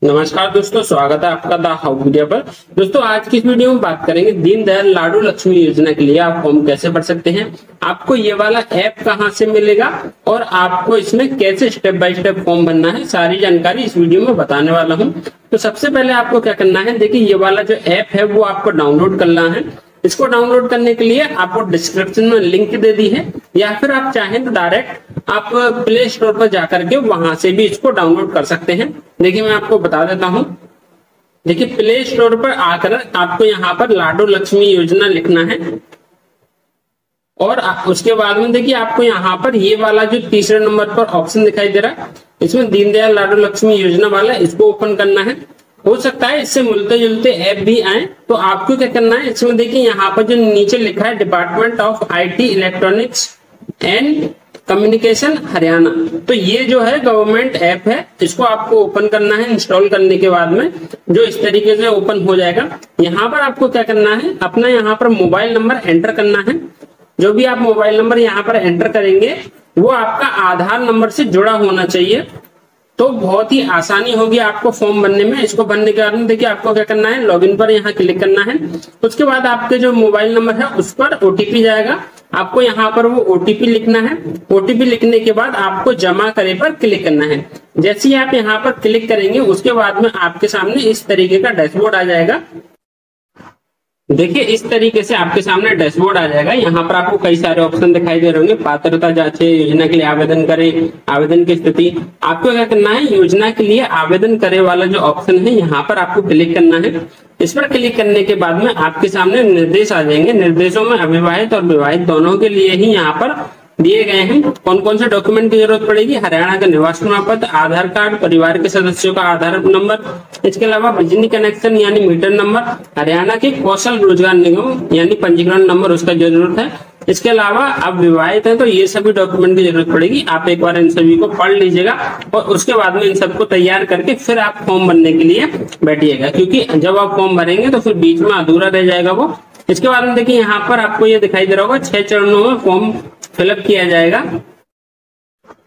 नमस्कार दोस्तों, स्वागत है आपका द हाउ मीडिया पर। दोस्तों, आज की इस वीडियो में बात करेंगे दीनदयाल लाडू लक्ष्मी योजना के लिए आप फॉर्म कैसे भर सकते हैं, आपको ये वाला ऐप कहां से मिलेगा और आपको इसमें कैसे स्टेप बाय स्टेप फॉर्म भरना है, सारी जानकारी इस वीडियो में बताने वाला हूं। तो सबसे पहले आपको क्या करना है, देखिए ये वाला जो ऐप है वो आपको डाउनलोड करना है। इसको डाउनलोड करने के लिए आपको डिस्क्रिप्शन में लिंक दे दी है, या फिर आप चाहें तो डायरेक्ट आप प्ले स्टोर पर जाकर के वहां से भी इसको डाउनलोड कर सकते हैं। देखिए मैं आपको बता देता हूं। देखिए प्ले स्टोर पर आकर आपको यहाँ पर लाडू लक्ष्मी योजना लिखना है और उसके बाद में देखिए आपको यहाँ पर ये वाला जो तीसरे नंबर पर ऑप्शन दिखाई दे रहा है, इसमें दीनदयाल लाडू लक्ष्मी योजना वाला, इसको ओपन करना है। हो सकता है इससे मिलते जुलते ऐप भी आए, तो आपको क्या करना है, इसमें देखिए यहाँ पर जो नीचे लिखा है department of IT electronics and communication Haryana, तो ये जो है गवर्नमेंट ऐप है, इसको आपको ओपन करना है। इंस्टॉल करने के बाद में जो इस तरीके से ओपन हो जाएगा, यहाँ पर आपको क्या करना है, अपना यहाँ पर मोबाइल नंबर एंटर करना है। जो भी आप मोबाइल नंबर यहाँ पर एंटर करेंगे वो आपका आधार नंबर से जुड़ा होना चाहिए, तो बहुत ही आसानी होगी आपको फॉर्म भरने में। इसको भरने के बाद में देखिए आपको क्या करना है, लॉगिन पर यहाँ क्लिक करना है। उसके बाद आपके जो मोबाइल नंबर है उस पर ओटीपी जाएगा, आपको यहाँ पर वो ओटीपी लिखना है। ओटीपी लिखने के बाद आपको जमा करे पर क्लिक करना है। जैसे ही आप यहाँ पर क्लिक करेंगे उसके बाद में आपके सामने इस तरीके का डैशबोर्ड आ जाएगा। देखिए इस तरीके से आपके सामने डैशबोर्ड आ जाएगा। यहाँ पर आपको कई सारे ऑप्शन दिखाई दे रहे होंगे, पात्रता जांचे, योजना के लिए आवेदन करें, आवेदन की स्थिति। आपको क्या करना है, योजना के लिए आवेदन करे वाला जो ऑप्शन है यहाँ पर आपको क्लिक करना है। इस पर क्लिक करने के बाद में आपके सामने निर्देश आ जाएंगे। निर्देशों में अविवाहित और विवाहित दोनों के लिए ही यहाँ पर दिए गए हैं कौन कौन से डॉक्यूमेंट की जरूरत पड़ेगी। हरियाणा का निवास प्रमाण पत्र, आधार कार्ड, परिवार के सदस्यों का आधार नंबर, इसके अलावा बिजली कनेक्शन यानी मीटर नंबर, हरियाणा के कौशल रोजगार निगम यानी पंजीकरण नंबर उसका जरूरत है। इसके अलावा आप विवाहित हैं तो ये सभी डॉक्यूमेंट की जरूरत पड़ेगी। आप एक बार इन सभी को पढ़ लीजिएगा और उसके बाद में इन सबको तैयार करके फिर आप फॉर्म भरने के लिए बैठिएगा, क्योंकि जब आप फॉर्म भरेंगे तो फिर बीच में अधूरा रह जाएगा वो। इसके बाद में देखिए यहाँ पर आपको ये दिखाई दे रहा होगा 6 चरणों में फॉर्म फिलअप किया जाएगा।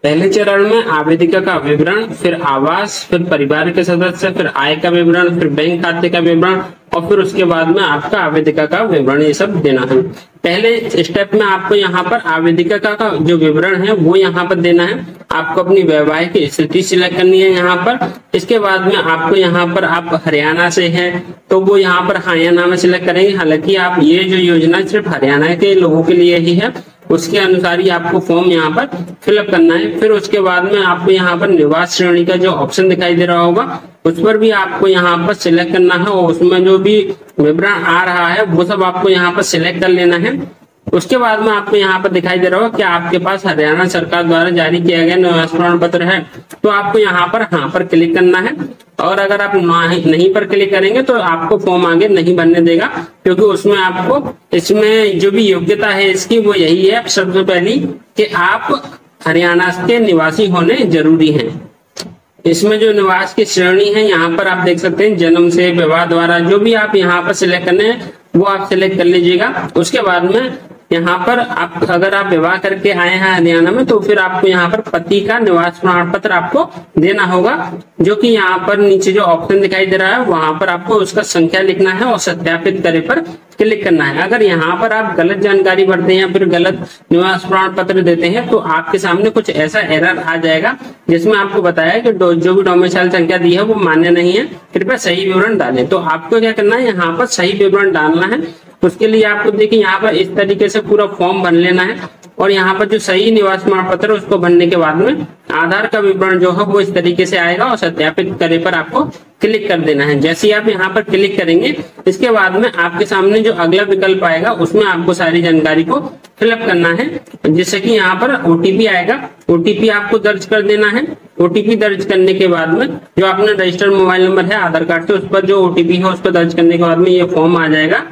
पहले चरण में आवेदिका का विवरण, फिर आवास, फिर परिवार के सदस्य, फिर आय का विवरण, फिर बैंक खाते का विवरण और फिर उसके बाद में आपका आवेदिका का विवरण, ये सब देना है। पहले स्टेप में आपको यहाँ पर आवेदिका का जो विवरण है वो यहाँ पर देना है। आपको अपनी वैवाहिक स्थिति सिलेक्ट करनी है यहाँ पर। इसके बाद में आपको यहाँ पर आप हरियाणा से हैं तो वो यहाँ पर हरियाणा में सिलेक्ट करेंगे। हालांकि आप ये जो योजना सिर्फ हरियाणा के लोगों के लिए ही है, उसके अनुसार ही आपको फॉर्म यहाँ पर फिलअप करना है। फिर उसके बाद में आपको यहाँ पर निवास श्रेणी का जो ऑप्शन दिखाई दे रहा होगा उस पर भी आपको यहाँ पर सिलेक्ट करना है और उसमें जो भी विवरण आ रहा है वो सब आपको यहाँ पर सिलेक्ट कर लेना है। उसके बाद में आपको यहाँ पर दिखाई दे रहा होगा कि आपके पास हरियाणा सरकार द्वारा जारी किया गया निवास प्रमाण पत्र है, तो आपको यहाँ पर हाँ पर क्लिक करना है। और अगर आप नहीं पर क्लिक करेंगे तो आपको फॉर्म आगे नहीं भरने देगा, क्योंकि उसमें आपको इसमें जो भी योग्यता है इसकी वो यही है सबसे पहली कि आप हरियाणा के निवासी होने जरूरी हैं। इसमें जो निवास की श्रेणी है यहाँ पर आप देख सकते हैं, जन्म से, विवाह द्वारा, जो भी आप यहाँ पर सिलेक्ट करने हैं वो आप सिलेक्ट कर लीजिएगा। उसके बाद में यहाँ पर आप अगर आप विवाह करके आए हैं हरियाणा में तो फिर आपको यहाँ पर पति का निवास प्रमाण पत्र आपको देना होगा, जो कि यहाँ पर नीचे जो ऑप्शन दिखाई दे रहा है वहां पर आपको उसका संख्या लिखना है और सत्यापित करे पर क्लिक करना है। अगर यहाँ पर आप गलत जानकारी भरते हैं या फिर गलत निवास प्रमाण पत्र देते हैं तो आपके सामने कुछ ऐसा एरर आ जाएगा जिसमें आपको बताया कि जो भी डोमिसाइल संख्या दी है वो मान्य नहीं है, कृपया सही विवरण डालें। तो आपको क्या करना है, यहाँ पर सही विवरण डालना है। उसके लिए आपको देखिए यहाँ पर इस तरीके से पूरा फॉर्म भर लेना है और यहाँ पर जो सही निवास प्रमाण पत्र उसको भरने के बाद में आधार का विवरण जो है वो इस तरीके से आएगा और सत्यापित करे पर आपको क्लिक कर देना है। जैसे ही आप यहाँ पर क्लिक करेंगे इसके बाद में आपके सामने जो अगला विकल्प आएगा उसमें आपको सारी जानकारी को फिलअप करना है। जैसे कि यहाँ पर ओटीपी आएगा, ओटीपी आपको दर्ज कर देना है। ओटीपी दर्ज करने के बाद में जो आपने रजिस्टर्ड मोबाइल नंबर है आधार कार्ड से, उस पर जो ओटीपी है उस पर दर्ज करने के बाद में ये फॉर्म आ जाएगा।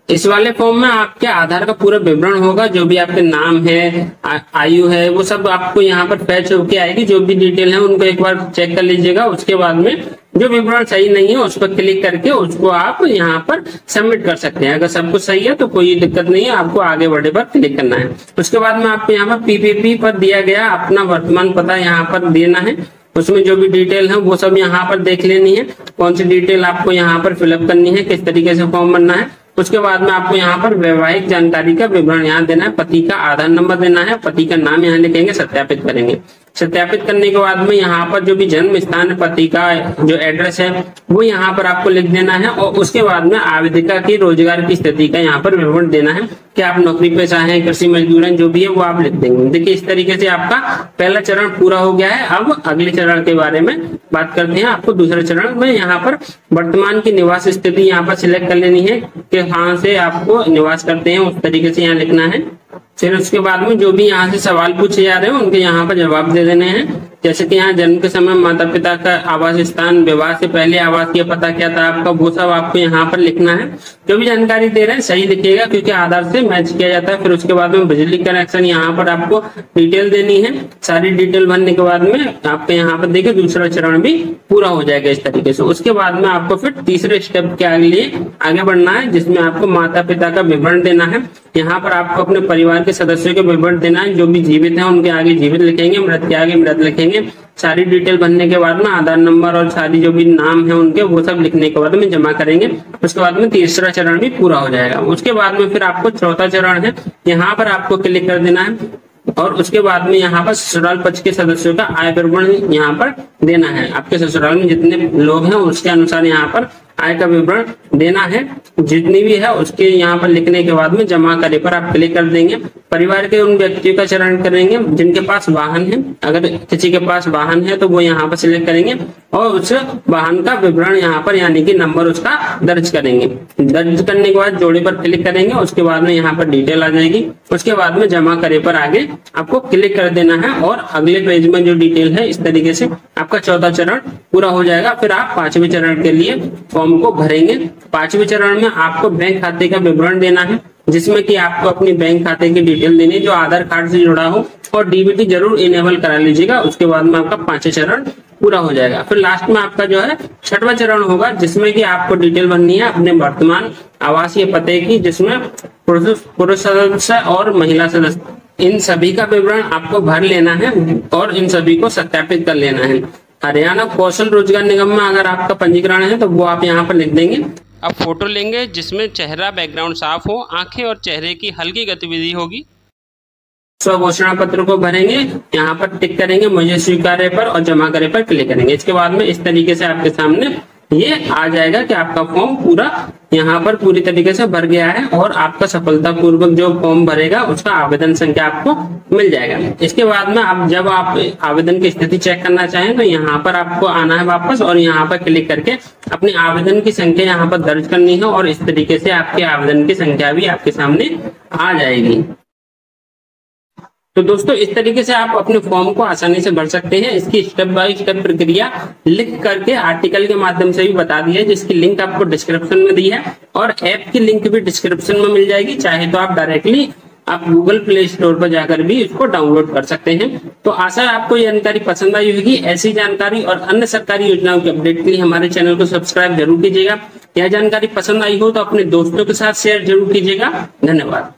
इस वाले फॉर्म में आपके आधार का पूरा विवरण होगा, जो भी आपके नाम है, आयु है, वो सब आपको यहाँ पर फैच होके आएगी। जो भी डिटेल है उनको एक बार चेक कर लीजिएगा। उसके बाद में जो विवरण सही नहीं है उस पर क्लिक करके उसको आप यहाँ पर सबमिट कर सकते हैं। अगर सब कुछ सही है तो कोई दिक्कत नहीं है, आपको आगे बढ़े पर क्लिक करना है। उसके बाद में आपको यहाँ पर पीपीपी पर दिया गया अपना वर्तमान पता यहाँ पर देना है। उसमें जो भी डिटेल है वो सब यहाँ पर देख लेनी है, कौन सी डिटेल आपको यहाँ पर फिलअप करनी है, किस तरीके से फॉर्म भरना है। उसके बाद में आपको यहाँ पर वैवाहिक जानकारी का विवरण यहाँ देना है, पति का आधार नंबर देना है, पति का नाम यहाँ लिखेंगे, सत्यापित करेंगे। सत्यापित करने के बाद में यहाँ पर जो भी जन्म स्थान है, पति का जो एड्रेस है वो यहाँ पर आपको लिख देना है। और उसके बाद में आवेदिका की रोजगार की स्थिति का यहाँ पर विवरण देना है कि आप नौकरी पेशा हैं, कृषि मजदूर हैं, जो भी है वो आप लिख देंगे। देखिए इस तरीके से आपका पहला चरण पूरा हो गया है। अब अगले चरण के बारे में बात करते हैं। आपको दूसरे चरण में यहाँ पर वर्तमान की निवास स्थिति यहाँ पर सिलेक्ट कर लेनी है कि कहाँ से आपको निवास करते हैं, उस तरीके से यहाँ लिखना है। फिर उसके बाद में जो भी यहाँ से सवाल पूछे जा रहे हैं उनके यहाँ पर जवाब दे देने हैं। जैसे कि यहाँ जन्म के समय माता पिता का आवास स्थान, विवाह से पहले आवास का पता क्या था आपका, वो सब आपको यहाँ पर लिखना है। जो भी जानकारी दे रहे हैं सही लिखिएगा क्योंकि आधार से मैच किया जाता है। फिर उसके बाद में बिजली कनेक्शन यहाँ पर आपको डिटेल देनी है। सारी डिटेल भरने के बाद में आपके यहाँ पर देखिए दूसरा चरण भी पूरा हो जाएगा इस तरीके से। उसके बाद में आपको फिर तीसरे स्टेप के लिए आगे बढ़ना है, जिसमें आपको माता पिता का विवरण देना है। यहाँ पर आपको अपने परिवार के सदस्यों के विवरण देना है। जो भी जीवित है उनके आगे जीवित लिखेंगे, मृत के आगे मृत लिखेंगे। सारी डिटेल भरने के बाद में आधार नंबर और सारी जो भी नाम है उनके वो सब लिखने के बाद में जमा करेंगे। उसके बाद में तीसरा चरण भी पूरा हो जाएगा। उसके बाद में फिर आपको चौथा चरण है, यहाँ पर आपको क्लिक कर देना है। और उसके बाद में यहाँ पर ससुराल पक्ष के सदस्यों का आय विवरण यहाँ पर देना है। आपके ससुराल में जितने लोग हैं उसके अनुसार यहाँ पर आय का विवरण देना है, जितनी भी है उसके यहाँ पर लिखने के बाद में जमा करे पर आप क्लिक कर देंगे। परिवार के उन व्यक्तियों का चयन करेंगे जिनके पास वाहन है। अगर किसी के पास वाहन है तो वो यहाँ पर सिलेक्ट करेंगे और उस वाहन का विवरण यहाँ पर यानी कि नंबर उसका दर्ज करेंगे। दर्ज करने के बाद जोड़े पर क्लिक करेंगे। उसके बाद में यहाँ पर डिटेल आ जाएगी। उसके बाद में जमा करे पर आगे आपको क्लिक कर देना है और अगले पेज में जो डिटेल है इस तरीके से आपका चौथा चरण पूरा हो जाएगा। फिर आप पांचवें चरण के लिए फॉर्म को भरेंगे। पांचवें चरण में आपको बैंक खाते का विवरण देना है, जिसमें कि आपको अपनी बैंक खाते की डिटेल देनी है जो आधार कार्ड से जुड़ा हो, और डीबीटी जरूर इनेबल करा लीजिएगा। उसके बाद में आपका पांचवें चरण पूरा हो जाएगा। फिर लास्ट में आपका जो है छठवां चरण होगा, जिसमें कि आपको डिटेल भरनी है अपने वर्तमान आवासीय पते की, जिसमें पुरुष सदस्य और महिला सदस्य इन सभी का विवरण आपको भर लेना है और इन सभी को सत्यापित कर लेना है। हरियाणा कौशल रोजगार निगम में अगर आपका पंजीकरण है तो वो आप यहाँ पर लिख देंगे। अब फोटो लेंगे जिसमें चेहरा बैकग्राउंड साफ हो, आंखें और चेहरे की हल्की गतिविधि होगी। स्वघोषणा पत्र को भरेंगे, यहाँ पर टिक करेंगे मुझे स्वीकार्य पर और जमा करे पर क्लिक करेंगे। इसके बाद में इस तरीके से आपके सामने ये आ जाएगा कि आपका फॉर्म पूरा यहाँ पर पूरी तरीके से भर गया है और आपका सफलतापूर्वक जो फॉर्म भरेगा उसका आवेदन संख्या आपको मिल जाएगा। इसके बाद में आप जब आप आवेदन की स्थिति चेक करना चाहें तो यहाँ पर आपको आना है वापस और यहाँ पर क्लिक करके अपने आवेदन की संख्या यहाँ पर दर्ज करनी है और इस तरीके से आपके आवेदन की संख्या भी आपके सामने आ जाएगी। तो दोस्तों इस तरीके से आप अपने फॉर्म को आसानी से भर सकते हैं। इसकी स्टेप बाय स्टेप प्रक्रिया लिख करके आर्टिकल के माध्यम से भी बता दी है, जिसकी लिंक आपको डिस्क्रिप्शन में दी है और ऐप की लिंक भी डिस्क्रिप्शन में मिल जाएगी। चाहे तो आप डायरेक्टली आप गूगल प्ले स्टोर पर जाकर भी इसको डाउनलोड कर सकते हैं। तो आशा है आपको ये जानकारी पसंद आई होगी। ऐसी जानकारी और अन्य सरकारी योजनाओं के अपडेट के लिए हमारे चैनल को सब्सक्राइब जरूर कीजिएगा। यह जानकारी पसंद आई हो तो अपने दोस्तों के साथ शेयर जरूर कीजिएगा। धन्यवाद।